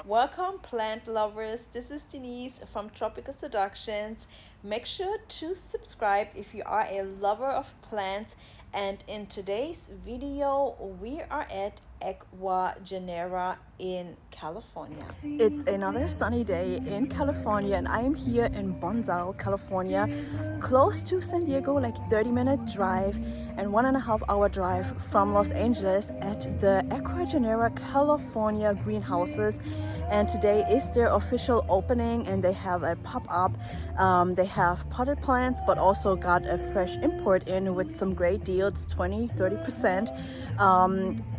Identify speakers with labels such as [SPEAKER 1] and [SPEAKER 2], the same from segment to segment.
[SPEAKER 1] Welcome, plant lovers. This is Denise from Tropical Seductions. Make sure to subscribe if you are a lover of plants. And in today's video, we are at Ecuagenera in California. It's another sunny day in California, and I am here in Bonsall, California, close to San Diego, like 30-minute drive and 1.5-hour drive from Los Angeles at the Ecuagenera, California greenhouses. And today is their official opening, and they have a pop-up. They have potted plants, but also got a fresh import in with some great deals, 20-30%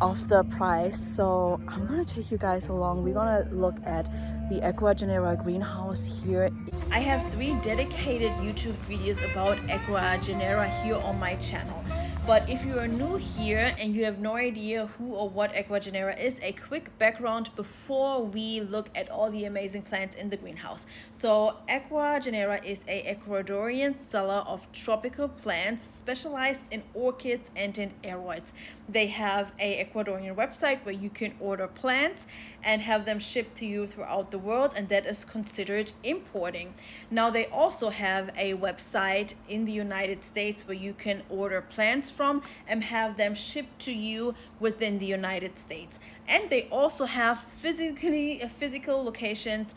[SPEAKER 1] off the price. So I'm gonna take you guys along. We're gonna look at the Ecuagenera greenhouse here. I have 3 dedicated YouTube videos about Ecuagenera here on my channel. But if you are new here and you have no idea who or what Ecuagenera is, a quick background before we look at all the amazing plants in the greenhouse. So Ecuagenera is an Ecuadorian seller of tropical plants specialized in orchids and in aroids. They have an Ecuadorian website where you can order plants and have them shipped to you throughout the world, and that is considered importing. Now they also have a website in the United States where you can order plants from and have them shipped to you within the United States. And they also have physical locations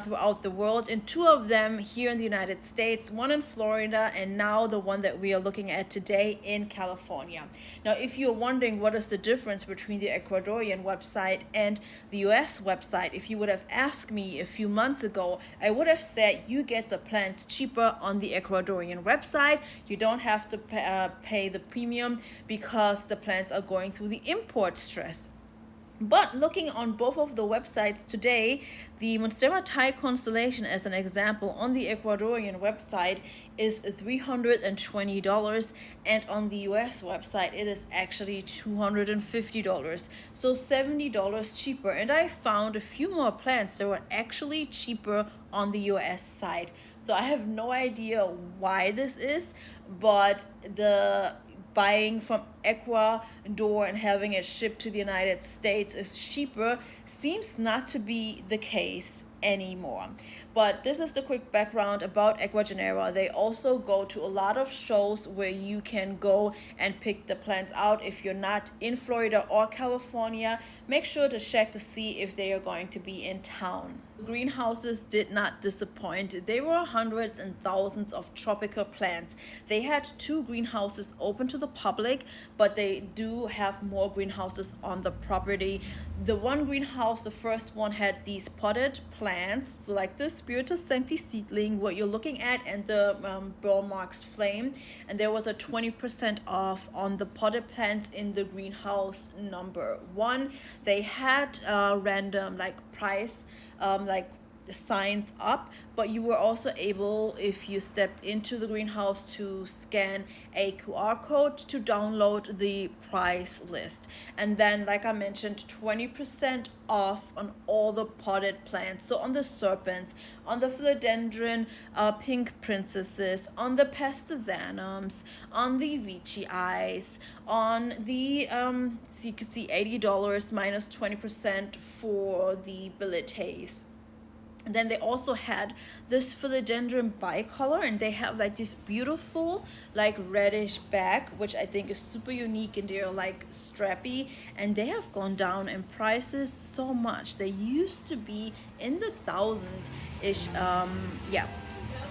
[SPEAKER 1] throughout the world, and 2 of them here in the United States, one in Florida and now the one that we are looking at today in California. Now if you're wondering what is the difference between the Ecuadorian website and the US website, if you would have asked me a few months ago, I would have said you get the plants cheaper on the Ecuadorian website. You don't have to pay the premium because the plants are going through the import stress. But looking on both of the websites today, the Monstera Thai constellation, as an example, on the Ecuadorian website is $320, and on the US website it is actually $250, so $70 cheaper. And I found a few more plants that were actually cheaper on the US side. So I have no idea why this is, but the buying from Ecuador and having it shipped to the United States is cheaper seems not to be the case anymore. But this is the quick background about Ecuagenera. They also go to a lot of shows where you can go and pick the plants out. If you're not in Florida or California, make sure to check to see if they are going to be in town. Greenhouses did not disappoint. There were hundreds and thousands of tropical plants. They had 2 greenhouses open to the public, but they do have more greenhouses on the property. The one greenhouse, the first one, had these potted plants, so like the Spiritus Sancti seedling, what you're looking at, and the Burl Marks Flame, and there was a 20% off on the potted plants in the greenhouse number 1. They had random price signs up, but you were also able, if you stepped into the greenhouse, to scan a QR code to download the price list. And then, like I mentioned, 20% off on all the potted plants. So on the serpents, on the philodendron pink princesses, on the pestazanums, on the veitchii, on the so you could see $80 minus 20% for the billetes. And then they also had this philodendron bicolor, and they have this beautiful reddish back, which I think is super unique, and they're strappy, and they have gone down in prices so much. They used to be in the $1,000-ish,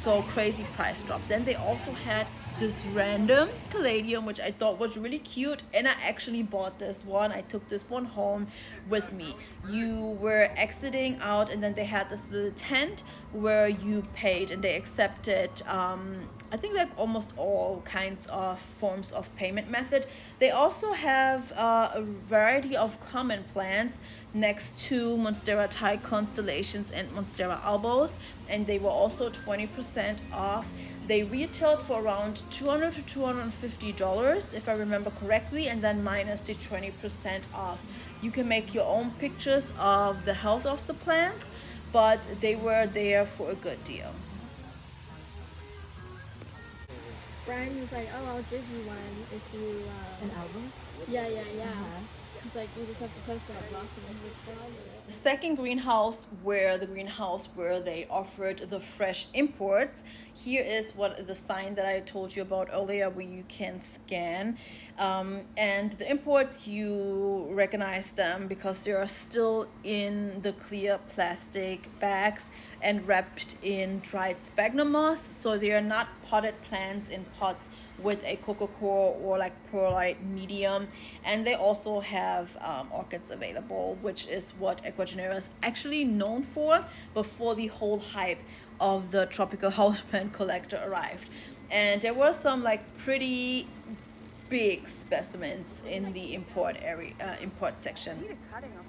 [SPEAKER 1] so crazy price drop. Then they also had this random caladium, which I thought was really cute, and I actually bought this one. I took this one home with me. You were exiting out, and then they had this little tent where you paid, and they accepted I think almost all kinds of forms of payment method. They also have a variety of common plants next to Monstera Thai constellations and Monstera albos, and they were also 20% off. They retailed for around $200 to $250, if I remember correctly, and then minus the 20% off. You can make your own pictures of the health of the plants, but they were there for a good deal.
[SPEAKER 2] Brian was like, "Oh, I'll give you one if you."
[SPEAKER 1] An album?
[SPEAKER 2] Yeah. like we just have to test that blossoming with
[SPEAKER 1] The second greenhouse where they offered the fresh imports. Here is what the sign that I told you about earlier, where you can scan, and the imports, you recognize them because they are still in the clear plastic bags and wrapped in dried sphagnum moss, so they are not potted plants in pots with a coco coir or like perlite medium. And they also have orchids available, which is what Ecuagenera is actually known for before the whole hype of the tropical houseplant collector arrived. And there were some like pretty big specimens in the import section.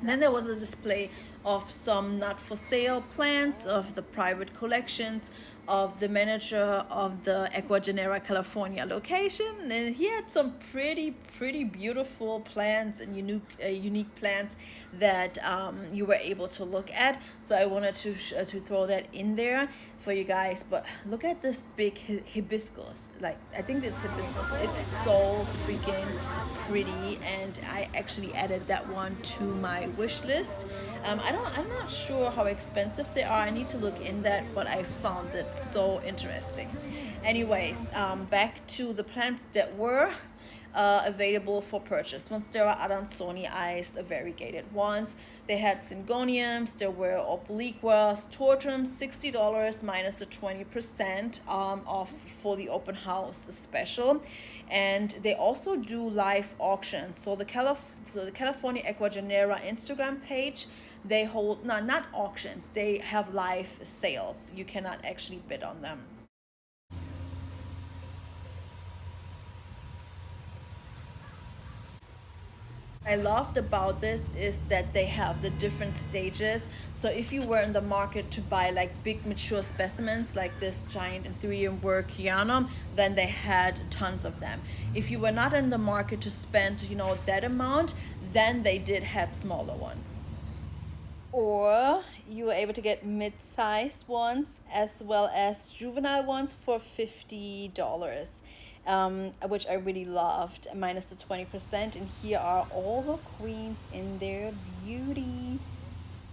[SPEAKER 1] And then there was a display of some not for sale plants of the private collections of the manager of the Ecuagenera California location, and he had some pretty beautiful plants and unique plants that you were able to look at. So I wanted to throw that in there for you guys. But look at this big hibiscus. Like, I think it's hibiscus. It's so freaking pretty, and I actually added that one to my wish list. I'm not sure how expensive they are. I need to look in that, but I found it so interesting. Anyways, back to the plants that were available for purchase. Once there are Adansoni eyes, variegated ones. They had syngoniums, there were obliquas, tortrums, $60 minus the 20% off for the open house special. And they also do live auctions. So the California Ecuagenera Instagram page, they hold, no, not auctions, they have live sales. You cannot actually bid on them. I loved about this is that they have the different stages. So if you were in the market to buy like big mature specimens like this giant Ethereum Workianum, then they had tons of them. If you were not in the market to spend, that amount, then they did have smaller ones. Or you were able to get mid-sized ones as well as juvenile ones for $50, which I really loved, minus the 20%. And here are all the queens in their beauty.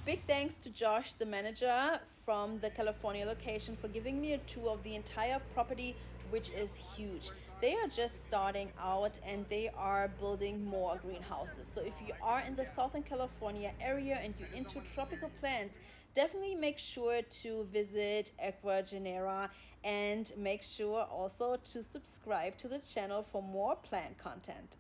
[SPEAKER 1] Big thanks to Josh, the manager from the California location, for giving me a tour of the entire property, which is huge. They are just starting out and they are building more greenhouses. So if you are in the Southern California area and you're into tropical plants, definitely make sure to visit Ecuagenera, and make sure also to subscribe to the channel for more plant content.